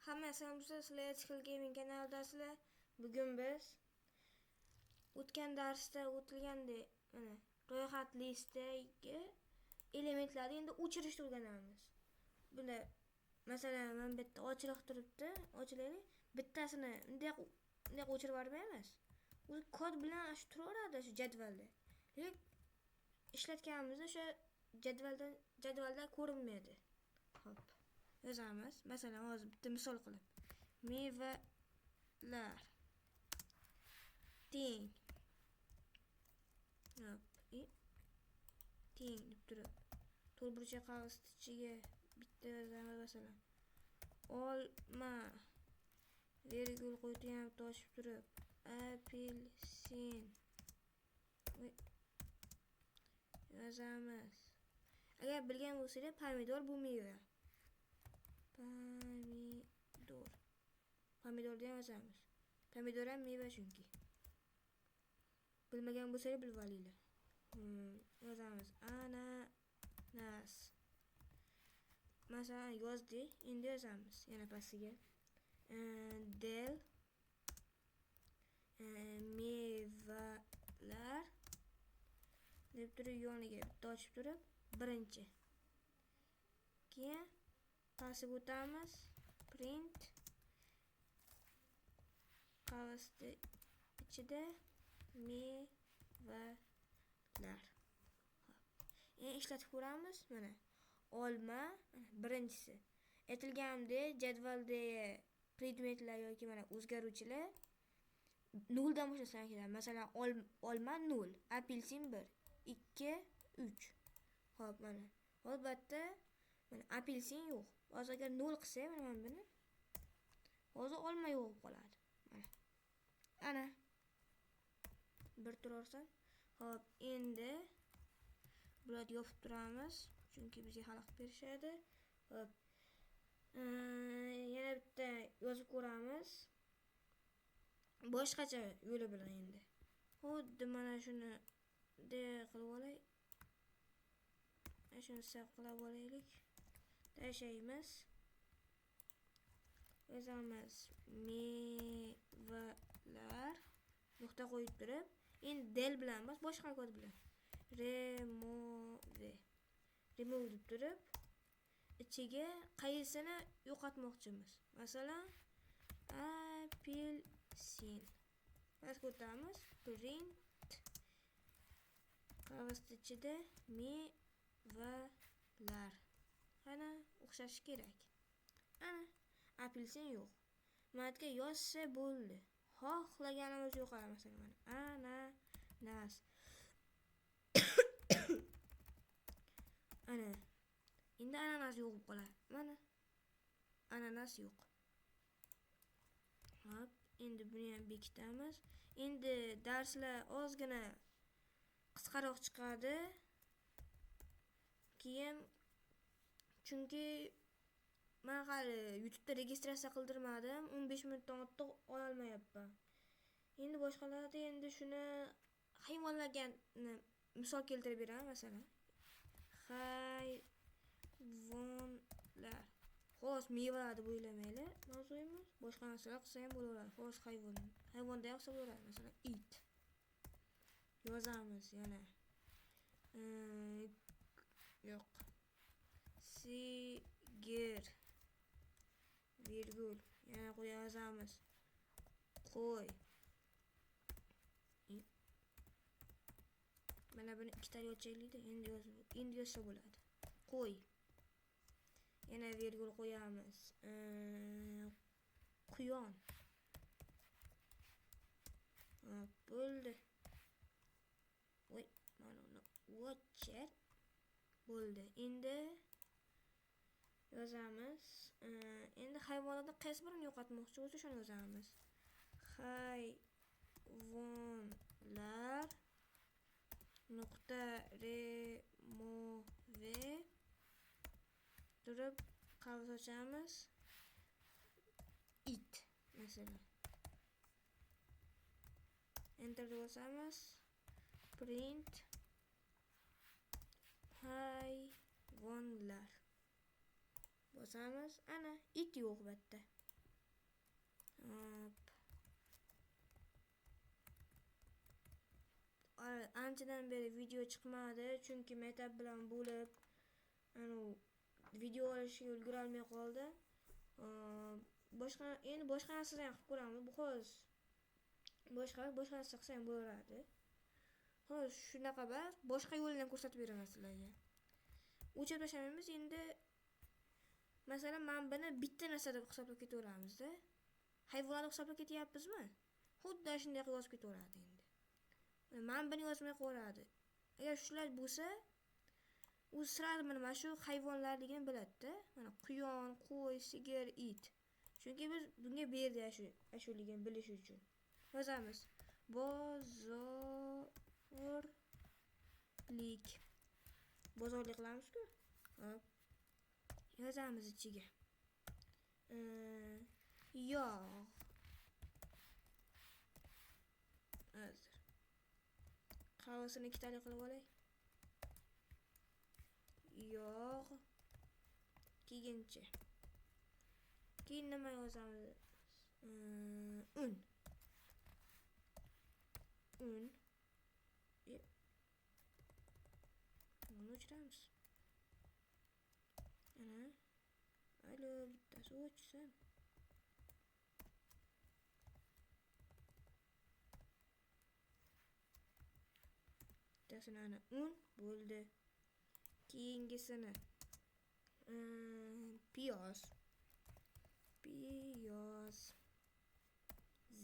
Hamma asalomlar, sizlar Skill Gaming kanalidasizlar. Bugun biz o'tgan darsda o'tilgandek, mana ro'yxat listadagi elementlarni endi o'chirishni o'rganamiz. Buni masalan, men bitta ochiq turibdi, ochilaylik. Bittasini bunday o'chirib yubormaymiz. U kod bilan shu turaveradi shu jadvalda. Lekin ishlatganimizda o'sha jadvalda ko'rinmaydi. Hop. Yozamiz. Masalan, hozir bitta misol qilib. Mevalar teng. Hop. Teng deb turib. To'rtburchak qog'oz ichiga bitta yozamiz masalan. Olma virgul qo'yib toshib turib. Apelsin. Yozamiz. Agar bilgan bo'lsangiz, pomidor bu meva. Pomidor degan yozamiz. Pomidor ham meva chunki. Bilmagan bo'lsangiz bilib olinglar. Yozamiz. Ananas. Masalan, yozdik. Endi yozamiz. Yana pastiga. Del mevalar deb turib yoniga bitta ochib turib, birinchi. Keyin pasib o'tamiz. Print qog'ozda ichida mevalar. Endi ishlatib ko'ramiz. Mana olma birinchisi. Aytilganimdek jadvaldagi predmetlar yoki mana o'zgaruvchilar 0 dan boshlansa kerak. Masalan, olma 0, apelsin 1, 2, 3. Xo'p, mana. Albatta, mana apelsin yo'q. Hozir agar 0 qilsak, mana buni. Hozir olma yo'q bo'lib qoladi. Mana. Ana. Bir turarsan. Xo'p, endi bularni yopib turamiz, chunki bizga xalaqit berishadi. Xo'p. Yana bitta yozib ko'ramiz. Boshqacha yo'li bilan endi. Xuddi mana shuni qilib olay. Shuni saqlab olaylik. Tashlaymiz. Yozamiz mevalar nuqta qo'yib turib, endi del bilan emas, boshqa kod bilan. Remove deb turib, ichiga qaysini yo'qotmoqchimiz. Masalan, apelsin. Bas ko'tamiz. Print qog'oz ichida mevalar. Qani o'xshashi kerak. Ana apelsin yo'q. Matga yozsa bo'ldi. Xohlaganimiz yo'qoladi masalan. Ananas. Ana. Endi ananas yo'q bo'lib qoladi. Mana. Ananas yo'q. Hop, endi buni ham bekitamiz. Endi darslar ozgina qisqaroq chiqadi. Keyin chunki men hali YouTube'da registratsiya qildirmadim. 15 minutdan ortiq ola olmayapman. Endi boshqalarda endi shuni hayvonlarga misol keltirib beraman masalan. Hayvonlar. Xo'sh, mevalarni bo'ylamaylar. Mavzuyimiz boshqa narsalar qilsa ham bo'laveradi. Xo'sh, hayvonda ham qilsa bo'laveradi. Masalan, it. Yozamiz yana. Yo'q. Sigir. Virgul. Yana qo'yamiz. Qo'y. Mana buni ikkita yozaylik-da, endi yozsa bo'ladi. Qo'y. Yana virgul qo'yamiz. Quyon. Bo'ldi. Voy, mana uni watcher bo'ldi. Endi yozamiz. Endi hayvonlardan qaysi birini yo'qotmoqchi bo'lsa, shuni yozamiz. Hayvonlar nuqta remove turib qavs ochamiz. It masalan. Enter bosamiz. Print hayvonlar bosamiz. Ana it yo'q bu yerda. Hop. Anchadan beri video chiqmadi chunki maktab bilan bo'lib video olishga ulgura olmay qoldi. Boshqa narsadan qilib ko'ramiz. Bu xo'sh. Boshqa narsa qilsam bo'laveradi. Xo'sh, shunaqa bas, boshqa yo'ldan ko'rsatib beraman sizlarga. O'chirib tashlamaymiz. Endi masalan, men buni bitta narsa deb hisoblab ketaveramiz-da. Hayvonlarni hisoblab ketyapmizmi? Xuddi shunday qilib yozib ketaveradi endi. Men buni yozmay qo'yadi. Agar shular bo'lsa, u sirasi mana shu hayvonlarligini biladi-da. Mana quyon, qo'y, sigir, it. Chunki biz bunga berdi ashuligini bilish uchun. Yozamiz. Bozorlik. Bozorlik qilamiz-ku. Hop. Yozamiz ichiga. Yog'. Hozir. Qavasini ikkitalik qilib olay. Yog' keyinchi. Keyin nima yozamiz? Un. Buni o'chiramiz. Alo, bittasi o'chsin. Bittasini un bo'ldi. Keyingisini piyoz.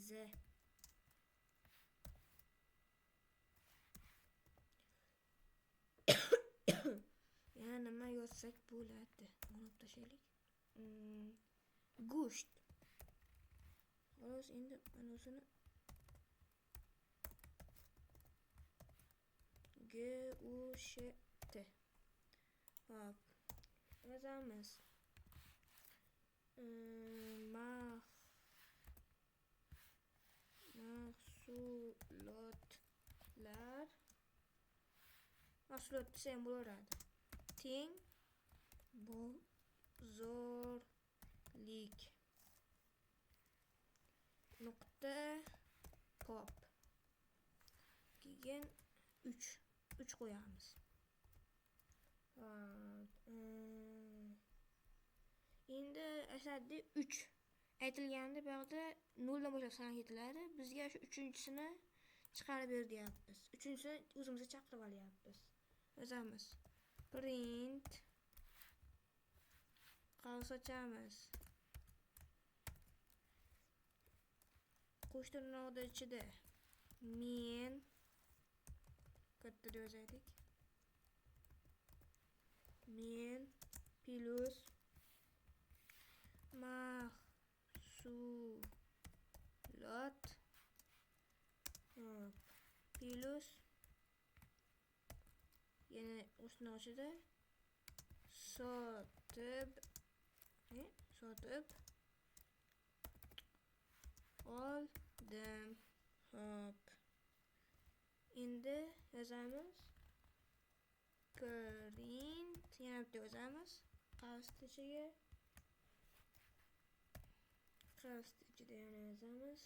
Z. Yana nima yozsak bo'ladi? Uni tashlaylik. Go'sht. Xo'sh, endi mana o'zini G-U-S-H-T. Hop. Yozamiz. Mahsulot desam bo'laveradi. Teng bozorlik nuqta pop. Keyin 3 qo'yamiz. Endi asadda 3 aytilganda bu yerda 0 dan boshlab sanab ketiladi. Bizga shu 3-chisini chiqarib ber deyapmiz. 3-chisini o'zimizga chaqirib olyapmiz. Yozamiz. Print qavs ochamiz. Qo'sh tirnoqda ichida men katta deb yozaylik. Men plus mahsulot plus yana o'sni ochida sotib oldim. Hop. Endi yozamiz. Print yana bitta yozamiz. Qavs ichiga yana yozamiz.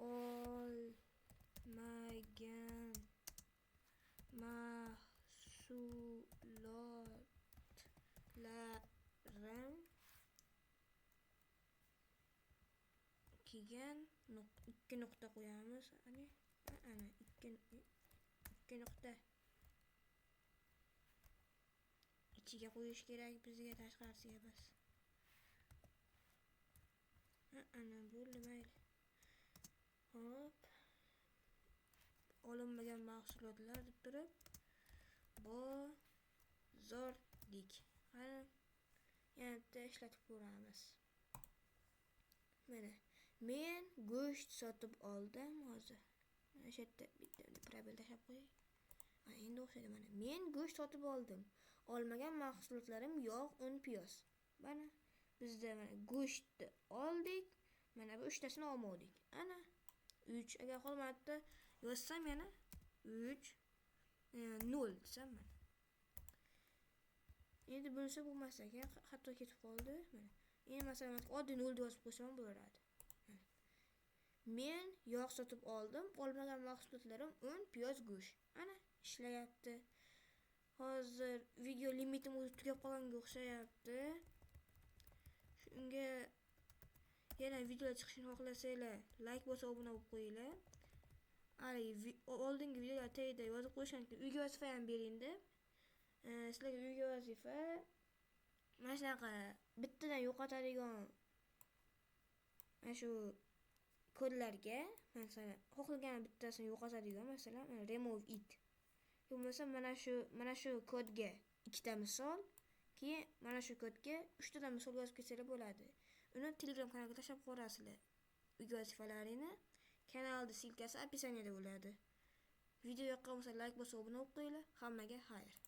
Olmagan mahsulotlarim keyin 2 nuqta qo'yamiz. Ana 2 nuqta ichiga qo'yish kerak bizga, tashqarisiga bas. Ana bo'ldi, mayli. Hop. Olinmagan mahsulotlar deb turib bozorlik. Qani yana ishlatib ko'ramiz. Mana men go'sht sotib oldim hozir. Mana shu yerda bitta probel tashlab qo'yay. Endi o'xshaydi mana. Men go'sht sotib oldim. Olmagan mahsulotlarim yog', un, piyoz. Mana bizda mana go'shtni oldik. Mana bu 3tasini olmadik. Ana 3. Agar qolmadi yozsam yana 3 0 desam mana. Endi bo'lsa bo'lmas ekan, xato ketib qoldi. Mana. Endi masalan oddiy 0 yozib qo'ysam bo'laveradi. Men yog' sotib oldim. Olmagan mahsulotlarim un, piyoz, go'sht. Ana ishlayapti. Hozir video limitim o'zi tugab qolganga o'xshayapti. Shunga yana video chiqishini xohlasanglar, like bosa obuna bo'lib qo'yinglar. Oldingi videolar tagida yozib qo'yishganki, uyga vazifa ham bering deb. Sizlarga uyga vazifa mana shunaqa bittadan yo'qotadigan mana shu kodlarga, masalan, xohlagan bittasini yo'qotadigan, masalan, remove it. Bo'lmasa mana shu kodga ikkita misol, keyin mana shu kodga 3 tadan misol yozib ketsanglar bo'ladi. Uni Telegram kanalga tashlab qo'yasizlar. Uyga vazifalaringni kanalda silkasi opisaniyada bo'ladi. Video yoqqan bo'lsa like bosib obuna bo'lib qo'yinglar. Hammaga xayr.